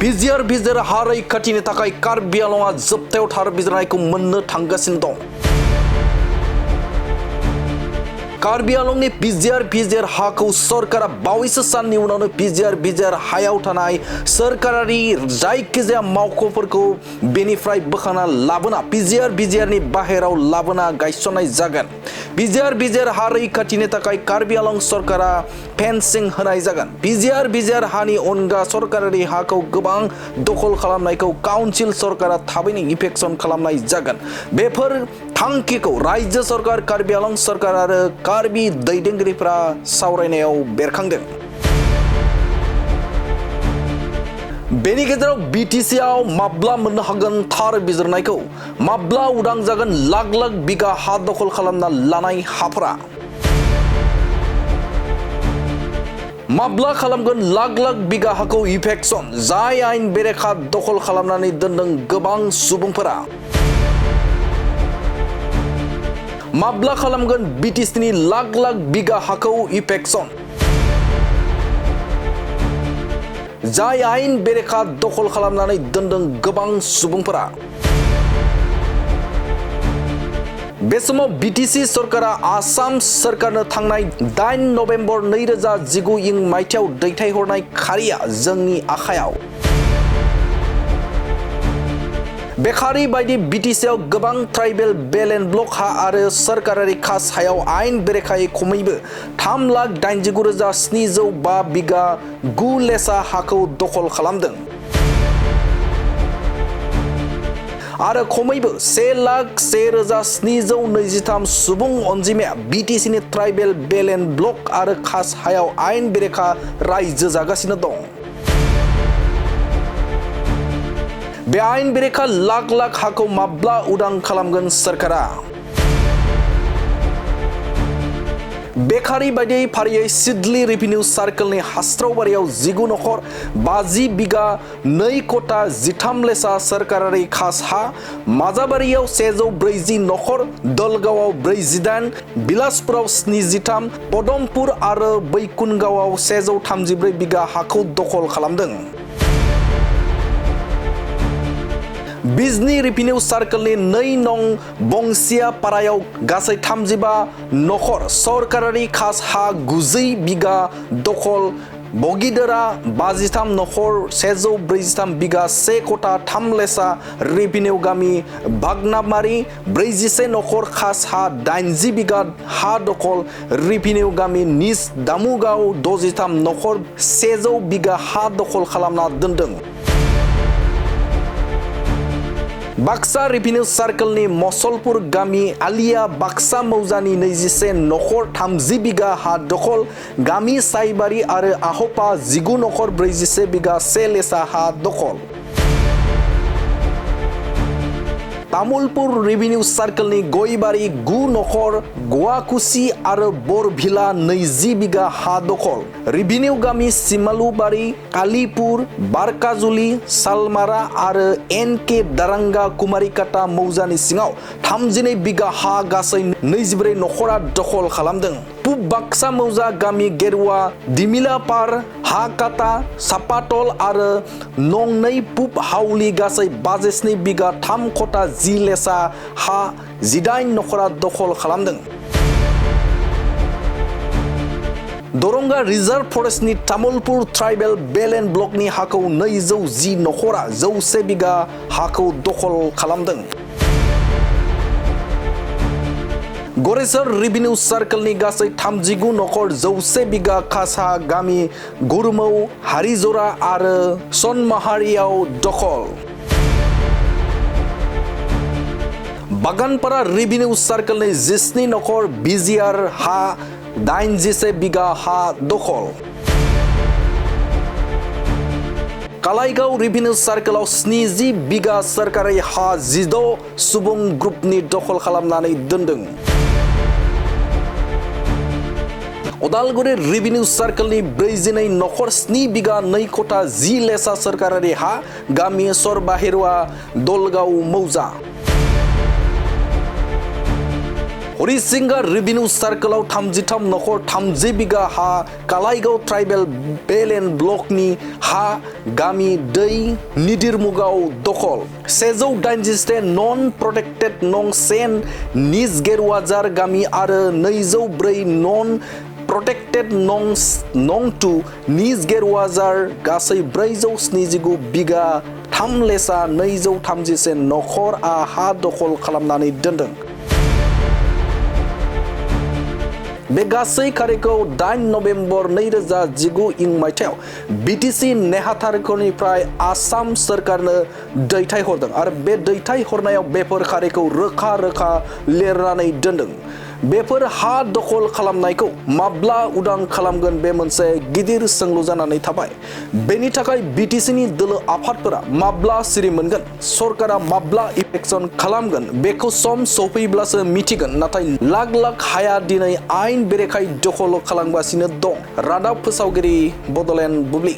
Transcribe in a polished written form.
बिजिर हा रैखाथिनि थाखाय कार्बि आंलंआ जोबथायाव थार बिजिरनायखौ मोननो थांगासिनो दं। कार्बि आंलंनि बिजिर हाखौ सरकारा बावैसो साननि उनावनो बिजिर हायाव थानाय सोरखारारि जायखिजाया मावख'फोरखौ बेनिफ्राय बोखांना लाबोना बिजिरनि बाहेराव लाबोना गायसननाय जागोन। बिजिर हा रैखाथिनि थाखाय कार्बि आंलं सरकारा फेन्सिं होनाय जागोन। बिजिर हानि अनगा सरकारारि हाखौ गोबां दखल खालामनायखौ काउन्सिल सरकारा थाबैनो इभेक्शन खालामनाय जागोन। बेफोर थांखिखौ रायजो सरकार, कार्बि आंलं सरकार आरो कार्बि दैदेनगिरिफोरा सावरायनायाव बेरखांदों। बेनि गेजेराव बिटिसिआव माब्ला मोननो हागोन थार बिजिरनायखौ? माब्ला उदां जागोन लाख बिगा हा दखल खालामना लानाय हाफोरा? माब्ला खालामगोन लाख बिगा हाखौ इभेक्शन? जाय आयेन बेरेखा दखल खालामनानै दोनदों गोबां सुबुंफोरा। माब्ला खालामगोन बिटिसिनि लाख बिगा हाखौ इभेक्शन? जाय आयेन बेरेखा दखल खालामनानै दोनदों गोबां सुबुंफोरा। बे समाव बिटिसि सरकारा आसाम सरकारनो थांनाय 8 नभेम्बर 2019 मायथाइयाव दैथायहरनाय खारिया जोंनि आखायाव। बे खारि बायदि बिटिसिआव गोबां ट्राइबेल बेल एन्ड ब्लक हा आरो सरकारारि खास हायाव आयेन बेरेखायै खमैबो 3,89,705 बिगा 9 लेसा हाखौ दखल खालामदों। आरो खमैबो 1,01,723 सुबुं अनजिमाया बिटिसिनि ट्राइबेल बेल एन्ड ब्लक आरो खास हायाव आयेन बेरेखा रायजो जागासिनो दं। बे आयेन बेरेखा लाख हाखौ माब्ला उदां खालामगोन सरकारा? बेखारि बायदियै फारियै सिडली रेभिनिउ सार्कलनि हास्रावबारियाव 19 नखर 50 बिगा 2 कटा 13 लेसा सरकारारि खास हा, माजाबारियाव 140 नखर, दलगावआव 48, बिलासपुराव 73, पदमपुर आरो बैकुनगावआव 134 बिगा हाखौ दखल खालामदों। बिजनी रेभिनिउ सार्कलनि 2 नं बंसिया पारायाव गासै 35 नखर सरकारारि खास हा 90 बिगा दखल, बगिदरा 53 नखर 143 बिगा 1 कटा 3 लेसा रेभिनिउ गामि, बागनामारि 41 नखर खास हा 80 बिगा हा दखल रेभिनिउ गामि, निज दामुगाव 63 नखर 100 बिगा हा दखल खालामना दोनदों। बाक्सा रेभिनिउ सार्कलनि मसलपुर गामि आलिया बाक्सा मौजानि 21 नखर 30 बिगा हा दखल, गामि साइबारि आरो आहपा 19 नखर 41 बिगा 1 लेसा हा दखल। तामुलपुर रेभिनिउ सार्कलनि गयबारि 9 नखर, गवाकुसि आरो बरभिला 20 बिगा हा दखल, रेभिनिउ गामि सिमालुबारि, कालीपुर, बारकाजुलि, सालमारा आरो एनके दारांगा कुमारिकाटा मौजानि सिङाव 32 बिगा हा गासै 24 नखरा दखल खालामदों। पुब बाक्सा मौजा गामि गेरुवा, दिमिलापार, हाकाटा, सापातल आरो नं 2 पुब हाउलि गासै 52 बिगा 3 कटा 10 लेसा हा 18 नखरा दखल खालामदों। दरंगा रिजार्भ फरेस्टनि तामुलपुर ट्राइबेल बेल एन्ड ब्लकनि हाखौ 210 नखरा 100 बिगा हाखौ दखल खालामदों। गरेसर रेभिनिउ सार्कलनि गासै 39 नखर 100 बिगा खासा गामि गुरमौ, हारिजरा आरो सनमाहारियाव दखल। बागानपारा रेभिनिउ सार्कलनि 19 नखर बिजिआर हा 81 बिगा हा दखल। कालाइगाव रेभिनिउ सार्कलाव 70 बिगा सरकारि हा 16 सुबुं ग्रुपनि दखल खालामनानै दोनदों। उदालगुरि रेभिनिउ सार्कलनि 42 नखर 7 बिगा 2 कटा 10 लेसा सरकारारि हा, गामि सरबाहेरुवा, दलगाव मौजा। हरिसिंगा रेभिनिउ सार्कलाव 33 नखर 30 बिगा हा कालाइगाव ट्राइबेल बेल एन्ड ब्लकनि हा गामि दै निदिरमुगाव दखल 187 नन प्रोटेक्टेड नं सेन निज गेरुवाजार गामि आरो 204 नन प्रोटेक्टेड नं 2 निज गेरुवाजार गासै 479 बिगा 3 लेसा 231 नखरआ हा दखल खालामनानै दोनदों। बे गासै खारिखौ 8 नभेम्बर 2019 इं मायथाइयाव बिटिसि नेहाथारखिनिफ्राय आसाम सोरखारनो दैथायहरदों आरो बे दैथायहरनायाव बेफोर खारिखौ रोखा रोखा लिरनानै दोनदों। बेफोर हा दखल खालामनायखौ माब्ला उदां खालामगोन बे मोनसे गिदिर सोंलु जानानै थाबाय। बेनि थाखाय बिटिसिनि दोलो आफादफोरा माब्ला सिरि मोनगोन, सरकारा माब्ला इभेक्शन खालामगोन बेखौ सम सफैब्लासो मिथिगोन। नाथाय लाख लाख हाया दिनै आयेन बेरेखायै दखल खालामगासिनो दं। रादाब फोसावगिरि बडलेण्ड बुब्लि।